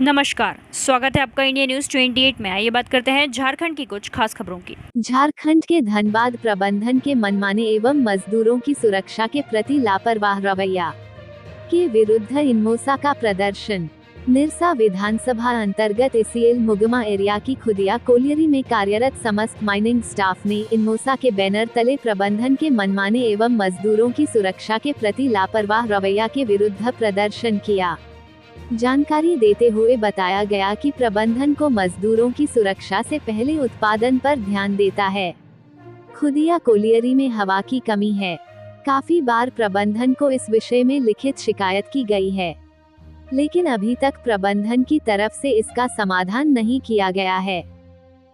नमस्कार, स्वागत है आपका इंडिया न्यूज 28 में। आइए बात करते हैं झारखंड की कुछ खास खबरों की। झारखंड के धनबाद प्रबंधन के मनमाने एवं मजदूरों की सुरक्षा के प्रति लापरवाह रवैया के विरुद्ध इनमोसा का प्रदर्शन। निरसा विधानसभा अंतर्गत एसीएल मुगमा एरिया की खुदिया कोलियरी में कार्यरत समस्त माइनिंग स्टाफ ने इनमोसा के बैनर तले प्रबंधन के मनमाने एवं मजदूरों की सुरक्षा के प्रति लापरवाह रवैया के विरुद्ध प्रदर्शन किया। जानकारी देते हुए बताया गया कि प्रबंधन को मजदूरों की सुरक्षा से पहले उत्पादन पर ध्यान देता है। खुदिया कोलियरी में हवा की कमी है। काफी बार प्रबंधन को इस विषय में लिखित शिकायत की गई है, लेकिन अभी तक प्रबंधन की तरफ से इसका समाधान नहीं किया गया है।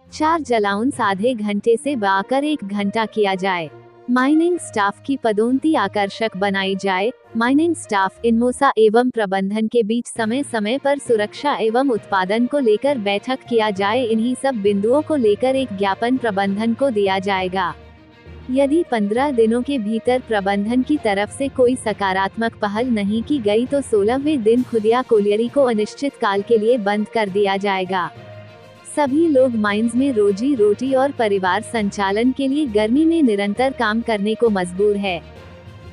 चार्ज अलाउंस आधे घंटे से बढ़ाकर 1 घंटा किया जाए। माइनिंग स्टाफ की पदोन्नति आकर्षक बनाई जाए। माइनिंग स्टाफ, इनमोसा एवं प्रबंधन के बीच समय समय पर सुरक्षा एवं उत्पादन को लेकर बैठक किया जाए। इन्हीं सब बिंदुओं को लेकर एक ज्ञापन प्रबंधन को दिया जाएगा। यदि 15 दिनों के भीतर प्रबंधन की तरफ से कोई सकारात्मक पहल नहीं की गई तो 16वें दिन खुदिया कोलियरी को अनिश्चित काल के लिए बंद कर दिया जाएगा। सभी लोग माइंस में रोजी रोटी और परिवार संचालन के लिए गर्मी में निरंतर काम करने को मजबूर है।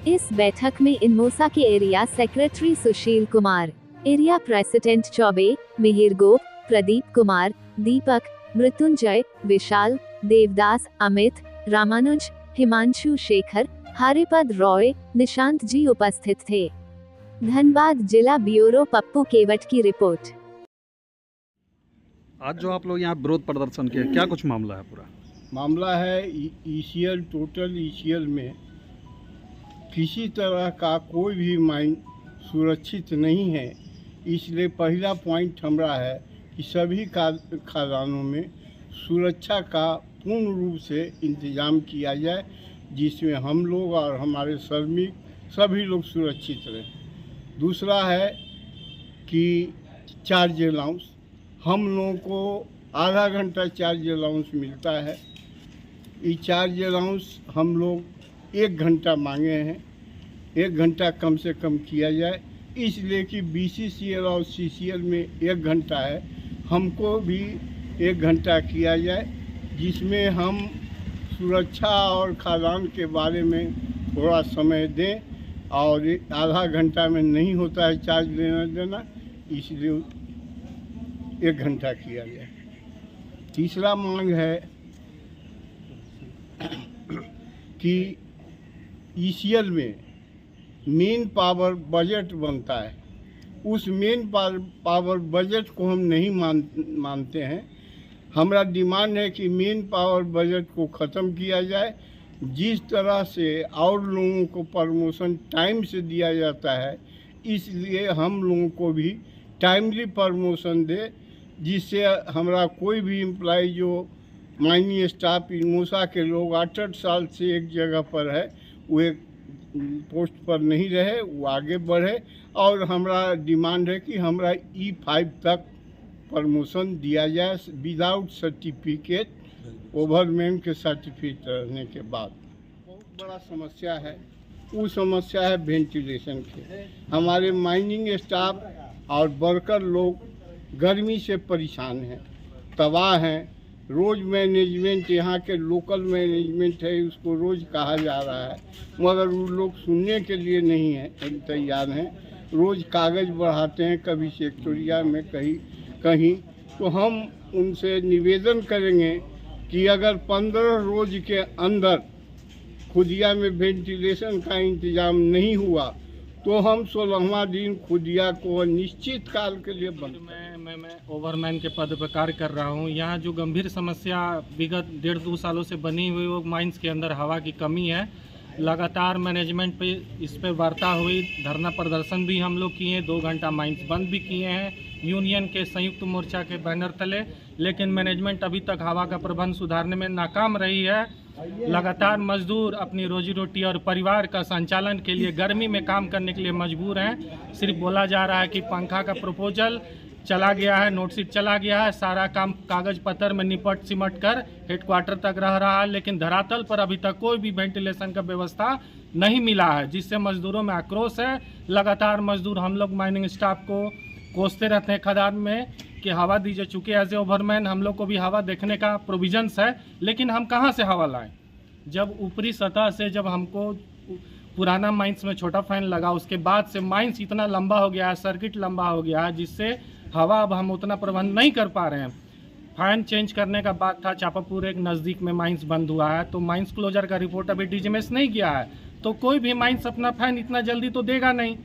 इस बैठक में इनमोसा के area secretary Sushil Kumar, area president Choubey, Mihir गोप, प्रदीप कुमार, दीपक, मृत्युंजय, विशाल, देवदास, अमित, रामानुज, हिमांशु शेखर, हरिपद रॉय, निशांत जी उपस्थित थे। धनबाद जिला ब्यूरो पप्पू केवट की रिपोर्ट। आज जो आप लोग यहाँ विरोध प्रदर्शन किए, क्या कुछ मामला है? पूरा मामला है ईसीएल, टोटल ईसीएल में किसी तरह का कोई भी माइन सुरक्षित नहीं है। इसलिए पहला पॉइंट हमारा है कि सभी खदानों में सुरक्षा का पूर्ण रूप से इंतजाम किया जाए, जिसमें हम लोग और हमारे श्रमिक सभी लोग सुरक्षित रहें। दूसरा है कि चार्ज अलाउंस, हम लोगों को आधा घंटा चार्ज अलाउंस मिलता है। ये चार्ज अलाउंस हम लोग 1 घंटा मांगे हैं, 1 घंटा कम से कम किया जाए। इसलिए कि बीसीसीएल और सीसीएल में 1 घंटा है, हमको भी 1 घंटा किया जाए, जिसमें हम सुरक्षा और खाद्यान्न के बारे में थोड़ा समय दें। और आधा घंटा में नहीं होता है चार्ज लेना देना, इसलिए 1 घंटा किया जाए। तीसरा मांग है कि ईसीएल में मेन पावर बजट बनता है, उस मेन पावर बजट को हम नहीं मानते हैं। हमारा डिमांड है कि मेन पावर बजट को ख़त्म किया जाए। जिस तरह से और लोगों को प्रमोशन टाइम से दिया जाता है, इसलिए हम लोगों को भी टाइमली प्रमोशन दे, जिससे हमारा कोई भी एम्प्लॉय जो माइनिंग स्टाफ इनमोसा के लोग 8-8 साल से एक जगह पर है, वो एक पोस्ट पर नहीं रहे, वो आगे बढ़े। और हमारा डिमांड है कि हमारा E5 तक प्रमोशन दिया जाए विदाउट सर्टिफिकेट, ओवरमैन के सर्टिफिकेट रहने के बाद। बहुत बड़ा समस्या है, वो समस्या है वेंटिलेशन की। हमारे माइनिंग स्टाफ और वर्कर लोग गर्मी से परेशान हैं, तबाह हैं। रोज़ मैनेजमेंट, यहाँ के लोकल मैनेजमेंट है, उसको रोज़ कहा जा रहा है, मगर वो लोग सुनने के लिए नहीं है तैयार हैं। रोज़ कागज़ बढ़ाते हैं, कभी सेक्टोरिया में कहीं। तो हम उनसे निवेदन करेंगे कि अगर 15 रोज़ के अंदर खुदिया में वेंटिलेशन का इंतज़ाम नहीं हुआ तो हम 16वां दिन खुदिया को निश्चित काल के लिए बंद। मैं ओवरमैन के पद पर कार्य कर रहा हूं। यहाँ जो गंभीर समस्या विगत 1.5-2 सालों से बनी हुई, वो माइंस के अंदर हवा की कमी है। लगातार मैनेजमेंट पे इस पर वार्ता हुई, धरना प्रदर्शन भी हम लोग किए, 2 घंटा माइंस बंद भी किए हैं यूनियन के संयुक्त मोर्चा के बैनर तले, लेकिन मैनेजमेंट अभी तक हवा का प्रबंध सुधारने में नाकाम रही है। लगातार मजदूर अपनी रोजी रोटी और परिवार का संचालन के लिए गर्मी में काम करने के लिए मजबूर हैं। सिर्फ बोला जा रहा है कि पंखा का प्रपोजल चला गया है, नोटशीट चला गया है, सारा काम कागज पत्र में निपट सिमट कर हेडक्वार्टर तक रह रहा है, लेकिन धरातल पर अभी तक कोई भी वेंटिलेशन का व्यवस्था नहीं मिला है, जिससे मजदूरों में आक्रोश है। लगातार मजदूर हम लोग माइनिंग स्टाफ को कोसते रहते हैं खदान में कि हवा दीजिए। चूँकि एज ए ओवरमैन हम लोग को भी हवा देखने का प्रोविजंस है, लेकिन हम कहाँ से हवा लाएं? जब ऊपरी सतह से जब हमको पुराना माइंस में छोटा फैन लगा, उसके बाद से माइंस इतना लंबा हो गया है, सर्किट लंबा हो गया है, जिससे हवा अब हम उतना प्रबंध नहीं कर पा रहे हैं। फैन चेंज करने का बात था, चापापुर एक नज़दीक में माइंस बंद हुआ है, तो माइंस क्लोजर का रिपोर्ट अभी डीजीएमएस नहीं किया है, तो कोई भी माइंस अपना फैन इतना जल्दी तो देगा नहीं।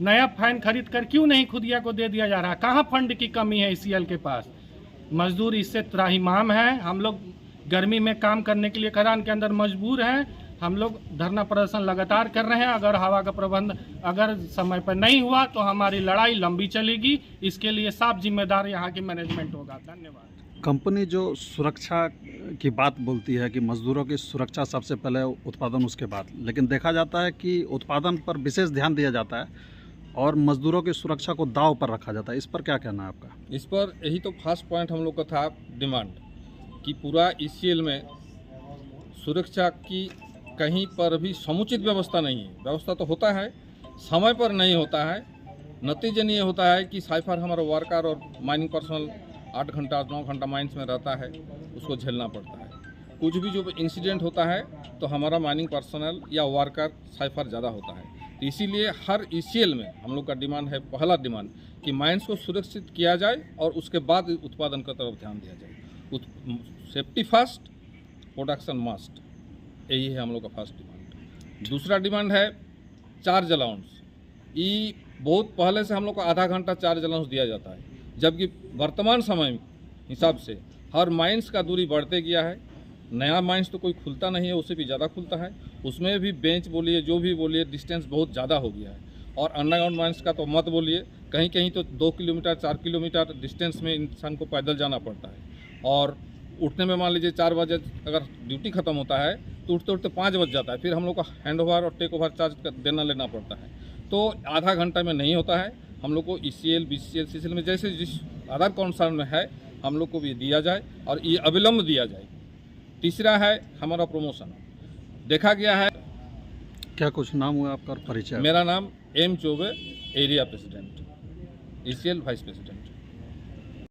नया फैन खरीद कर क्यों नहीं खुदिया को दे दिया जा रहा? कहाँ फंड की कमी है ईसीएल के पास? मजदूर इससे त्राहिमाम है। हम लोग गर्मी में काम करने के लिए खदान के अंदर मजबूर हैं। हम लोग धरना प्रदर्शन लगातार कर रहे हैं। अगर हवा का प्रबंध अगर समय पर नहीं हुआ तो हमारी लड़ाई लंबी चलेगी। इसके लिए साफ जिम्मेदार यहाँ की मैनेजमेंट होगा। धन्यवाद। कंपनी जो सुरक्षा की बात बोलती है कि मजदूरों की सुरक्षा सबसे पहले, उत्पादन उसके बाद, लेकिन देखा जाता है कि उत्पादन पर विशेष ध्यान दिया जाता है और मजदूरों की सुरक्षा को दांव पर रखा जाता है। इस पर क्या कहना है आपका? इस पर यही तो फर्स्ट पॉइंट हम लोग का था, डिमांड कि पूरा ईसीएल में सुरक्षा की कहीं पर भी समुचित व्यवस्था नहीं है। व्यवस्था तो होता है, समय पर नहीं होता है। नतीजन ये होता है कि साइफर हमारा वर्कर और माइनिंग पर्सनल 8 घंटा 9 घंटा माइंस में रहता है, उसको झेलना पड़ता है। कुछ भी जो इंसिडेंट होता है तो हमारा माइनिंग पर्सनल या वर्कर साइफर ज़्यादा होता है। तो इसीलिए हर ईसीएल में हम लोग का डिमांड है, पहला डिमांड कि माइंस को सुरक्षित किया जाए और उसके बाद उत्पादन की तरफ ध्यान दिया जाए। सेफ्टी फर्स्ट, प्रोडक्शन मस्ट, यही है हम लोग का फर्स्ट डिमांड। दूसरा डिमांड है चार्ज अलाउंस। ये बहुत पहले से हम लोग को आधा घंटा चार्ज अलाउंस दिया जाता है, जबकि वर्तमान समय हिसाब से हर माइंस का दूरी बढ़ते गया है। नया माइंस तो कोई खुलता नहीं है, उससे भी ज़्यादा खुलता है। उसमें भी बेंच बोलिए, जो भी बोलिए, डिस्टेंस बहुत ज़्यादा हो गया है। और अंडरग्राउंड माइंस का तो मत बोलिए, कहीं कहीं तो 2 किलोमीटर 4 किलोमीटर डिस्टेंस में इंसान को पैदल जाना पड़ता है। और उठने में मान लीजिए 4 बजे अगर ड्यूटी ख़त्म होता है तो उठते उठते 5 बज जाता है। फिर हम लोग को हैंड ओवर और टेक ओवर चार्ज देना लेना पड़ता है। तो आधा घंटा में नहीं होता है। हम लोग को ईसीएल, बीसीएल, सीसीएल में जैसे जिस अदर कॉन्सर्न में है हम लोग को भी दिया जाए और ये अविलंब दिया जाए। तीसरा है हमारा प्रमोशन। देखा गया है। क्या कुछ नाम हुआ आपका और परिचय? मेरा नाम M Chaubey, area president, ECL vice president.